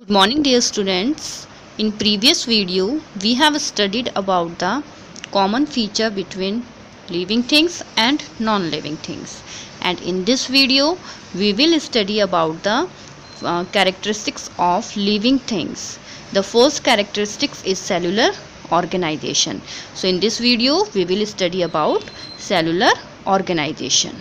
Good morning dear students. In previous video we have studied about the common feature between living things and non-living things, and in this video we will study about the characteristics of living things. The first characteristics is cellular organization. So in this video we will study about cellular organization.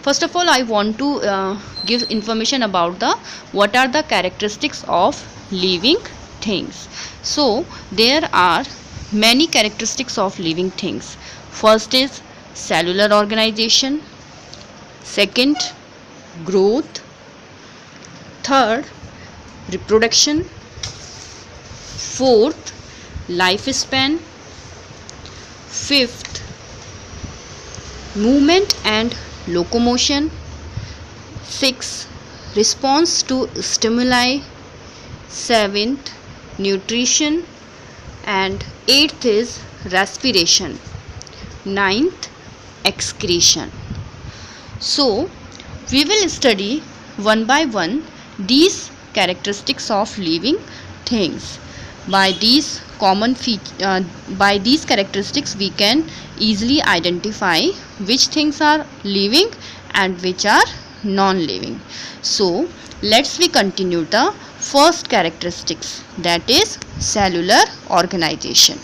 First of all, I want to give information about the what are the characteristics of living things. So there are many characteristics of living things. First is cellular organization, second growth, third reproduction, fourth lifespan, fifth movement and locomotion, 6 response to stimuli, 7th nutrition, and 8th is respiration, 9th excretion. So we will study one by one these characteristics of living things. By these characteristics we can easily identify which things are living and which are non-living. So let's we continue the first characteristics, that is cellular organization.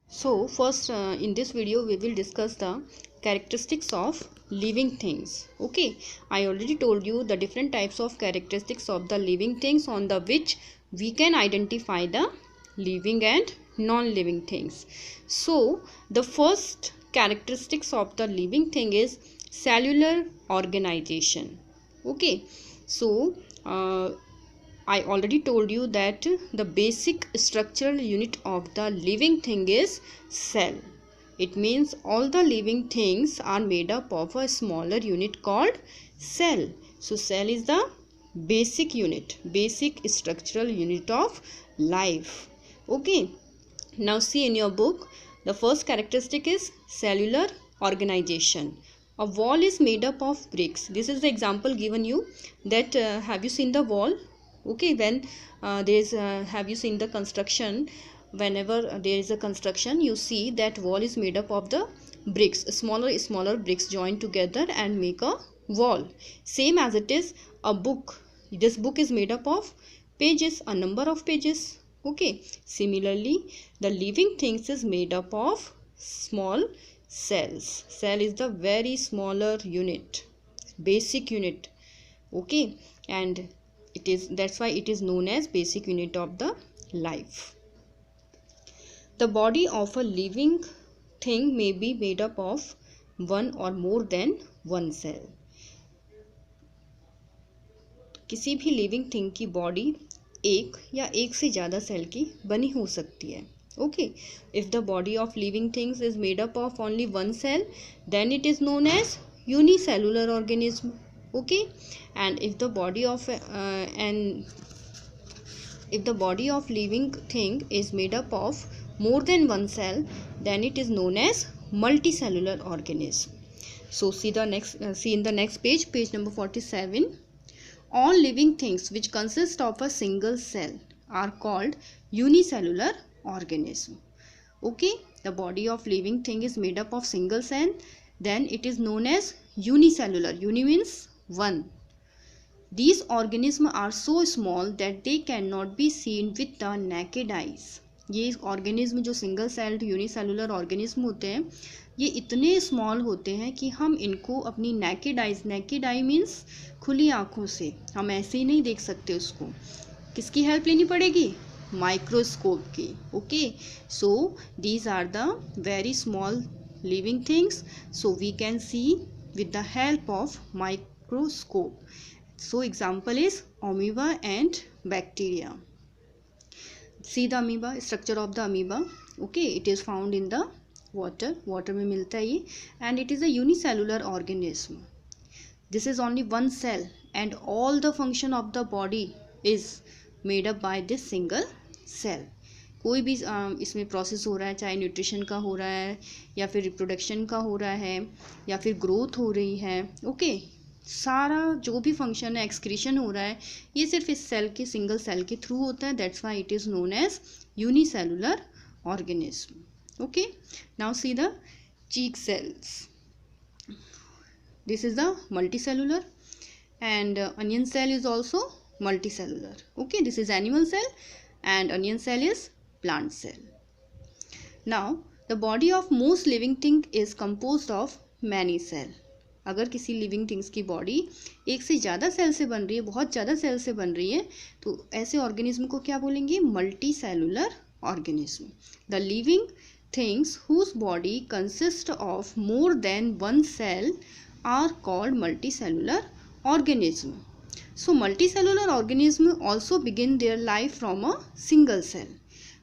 So first in this video we will discuss the characteristics of living things. Okay, I already told you the different types of characteristics of the living things on the which we can identify the living and non-living things. So the first characteristics of the living thing is cellular organization. Okay, so I already told you that the basic structural unit of the living thing is cell. It means all the living things are made up of a smaller unit called cell. So cell is the basic unit, basic structural unit of life. Okay, now see in your book, the first characteristic is cellular organization. A wall is made up of bricks. This is the example given you that have you seen the wall? Okay, when have you seen the construction? Whenever there is a construction, you see that wall is made up of the bricks, smaller bricks joined together and make a wall. Same as it is a book. This book is made up of pages, a number of pages. Okay, similarly the living things is made up of small cells. Cell is the very smaller unit, basic unit. Okay, and that's why it is known as basic unit of the life. The body of a living thing may be made up of one or more than one cell. किसी भी living thing की body एक या एक से ज़्यादा cell की बनी हो सकती है. Okay, if the body of living things is made up of only one cell, then it is known as unicellular organism. Okay, and if the body of living thing is made up of more than one cell, then it is known as multicellular organism. So see in the next page number 47. All living things which consist of a single cell are called unicellular organism. Okay, the body of living thing is made up of single cell, then it is known as unicellular. Uni means one. These organisms are so small that they cannot be seen with the naked eyes. ये organism जो single celled unicellular organism होते हैं, ये इतने small होते हैं कि हम इनको अपनी नेकेड आई मीन्स खुली आँखों से हम ऐसे ही नहीं देख सकते उसको. किसकी हेल्प लेनी पड़ेगी? माइक्रोस्कोप की. Okay, so these are the very small living things, so we can see with the help of microscope. So example is amoeba and bacteria. See the amoeba, structure of the amoeba. Okay, it is found in the water में मिलता है ये, and it is a unicellular organism. This is only one cell and all the function of the body is made up by this single cell. कोई भी इसमें process हो रहा है, चाहे न्यूट्रिशन का हो रहा है या फिर रिप्रोडक्शन का हो रहा है या फिर ग्रोथ हो रही है. ओके, सारा जो भी फंक्शन है, एक्सक्रीशन हो रहा है, ये सिर्फ इस सेल के, सिंगल सेल के थ्रू होता है. That's why it is known as unicellular organism. Okay, now see the cheek cells. This is the multicellular, and onion cell is also multicellular. Okay, this is animal cell and onion cell is plant cell. Now the body of most living thing is composed of many cell. अगर किसी living things की body एक से ज़्यादा cell से बन रही है, बहुत ज़्यादा सेल से बन रही है, तो ऐसे ऑर्गेनिज्म को क्या बोलेंगे? Multi cellular organism. The living things whose body consists of more than one cell are called multicellular organism. So multicellular organism also begin their life from a single cell.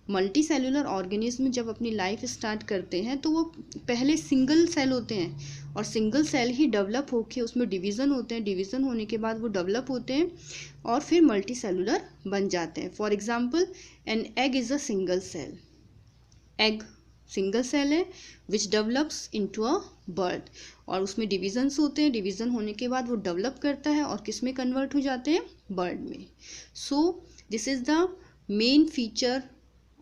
Multicellular organism जब अपनी life start करते हैं तो वो पहले single cell होते हैं और सिंगल सेल ही डेवलप होके उसमें डिवीज़न होते हैं. डिवीज़न होने के बाद वो डेवलप होते हैं और फिर मल्टीसेलुलर बन जाते हैं. For example, an egg is a single cell. Egg single cell है which develops into a bird, और उसमें डिवीजन्स होते हैं. डिवीज़न होने के बाद वो डेवलप करता है और किस में कन्वर्ट हो जाते हैं? बर्ड में. So this is the main feature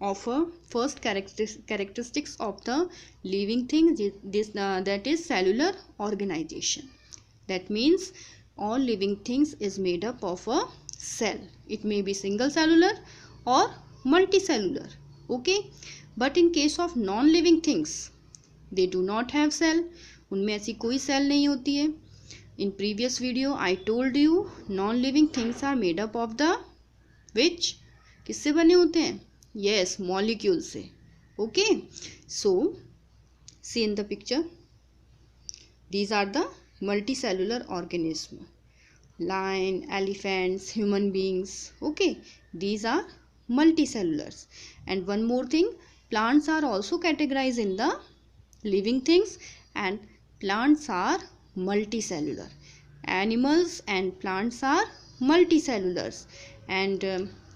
of a first characteristics of the living thing, that is cellular organization. That means all living things is made up of a cell. It may be single cellular or multicellular. Okay, but in case of non living things, they do not have cell. उनमें ऐसी कोई cell नहीं होती है. In previous video I told you non living things are made up of the which, किससे बने होते हैं? Yes, molecules से. Okay, so see in the picture, these are the multicellular organism. Lion, elephants, human beings. Okay, these are multicellulars. And one more thing, plants are also categorized in the living things, and plants are multicellular. Animals and plants are multicellulars. And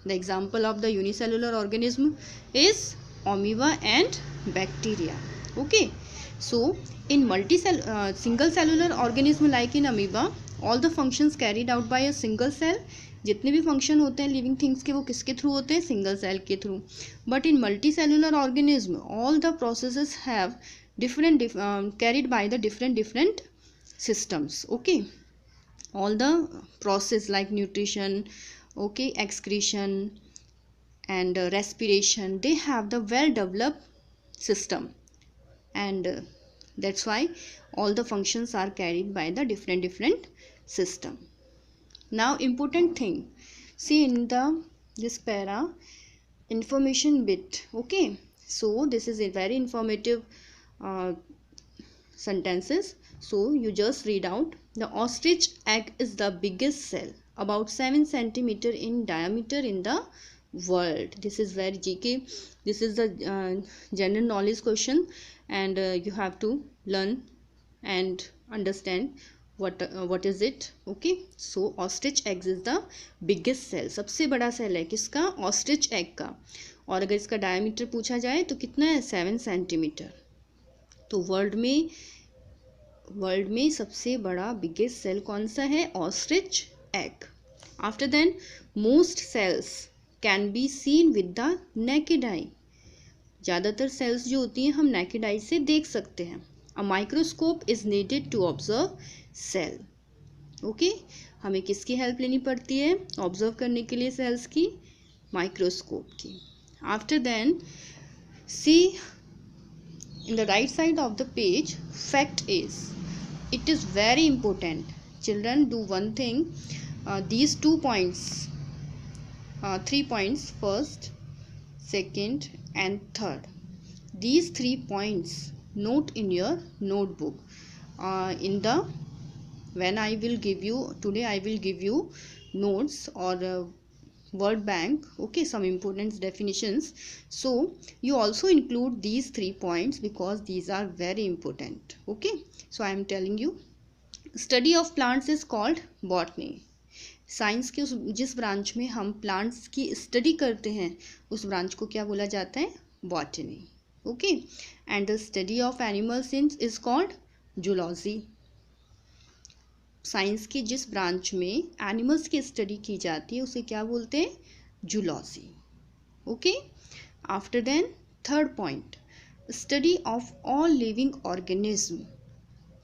the example of the unicellular organism is amoeba and bacteria. Okay, so in single cellular organism like in amoeba, all the functions carried out by a single cell. जितने भी function होते हैं living things के वो किसके through होते हैं? Single cell के through. But in multicellular organism all the processes have different carried by the different systems. Okay, all the process like nutrition, okay, excretion and respiration, they have the well developed system, and that's why all the functions are carried by the different system. Now important thing, see in the this para information bit. Okay, so this is a very informative sentences, so you just read out. The ostrich egg is the biggest cell, about 7 centimeter in diameter in the world. This is very GK. This is the general knowledge question, and you have to learn and understand what is it. Okay, so ostrich egg is the biggest cell. सबसे बड़ा cell है किसका? ostrich egg का. और अगर इसका diameter पूछा जाए तो कितना है? 7 सेंटीमीटर. तो वर्ल्ड में सबसे बड़ा बिगेस्ट सेल कौन सा है? Ostrich egg. After then most cells can be seen with the naked eye. ज़्यादातर सेल्स जो होती हैं हम नेकेड आई से देख सकते हैं. A microscope is needed to observe cell. Okay, हमें किसकी हेल्प लेनी पड़ती है ऑब्जर्व करने के लिए सेल्स की? माइक्रोस्कोप की. After then see in the right side of the page, fact is, it is very important. Children, do one thing, these 2 points, 3 points, first, second and third, these 3 points note in your notebook. In the when I will give you today, I will give you notes or word bank. Okay, some important definitions, so you also include these 3 points because these are very important. Okay, so I am telling you, study of plants is called botany. Science के जिस branch में हम plants की study करते हैं उस branch को क्या बोला जाता है? Botany. Okay, and the study of animals is called zoology. Science की जिस ब्रांच में एनिमल्स की स्टडी की जाती है उसे क्या बोलते हैं? Zoology. Okay. After then third point, study of all living organism,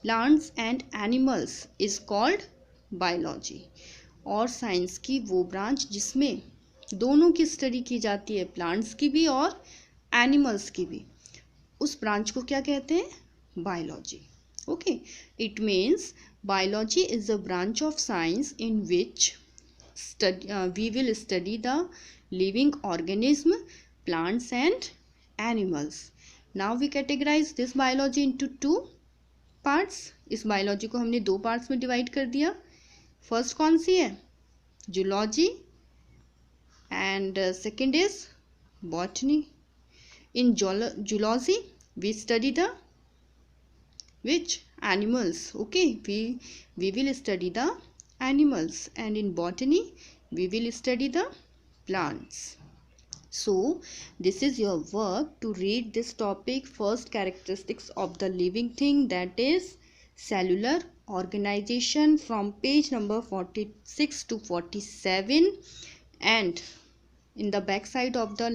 plants and animals is called biology. और साइंस की वो ब्रांच जिसमें दोनों की स्टडी की जाती है, प्लांट्स की भी और एनिमल्स की भी, उस ब्रांच को क्या कहते हैं? Biology. Okay. It means biology is a branch of science in which we will study the living organism, plants and animals. Now we categorize this biology into two parts. इस biology को हमने दो parts में divide कर दिया. First कौन सी है? Zoology and second is botany. In zoology we study the which? Animals. Okay, we will study the animals, and in botany we will study the plants. So this is your work to read this topic, first characteristics of the living thing, that is cellular organization, from page number 46 to 47, and in the back side of the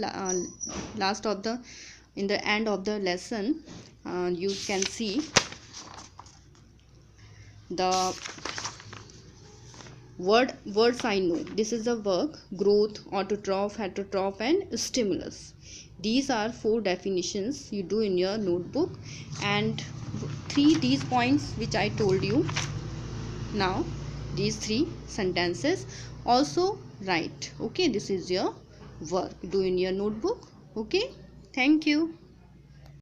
in the end of the lesson you can see the words I know. This is the work: growth, autotroph, heterotroph and stimulus. These are 4 definitions you do in your notebook, and these points which I told you now, these 3 sentences also write. Okay, this is your work, do in your notebook. Okay, thank you.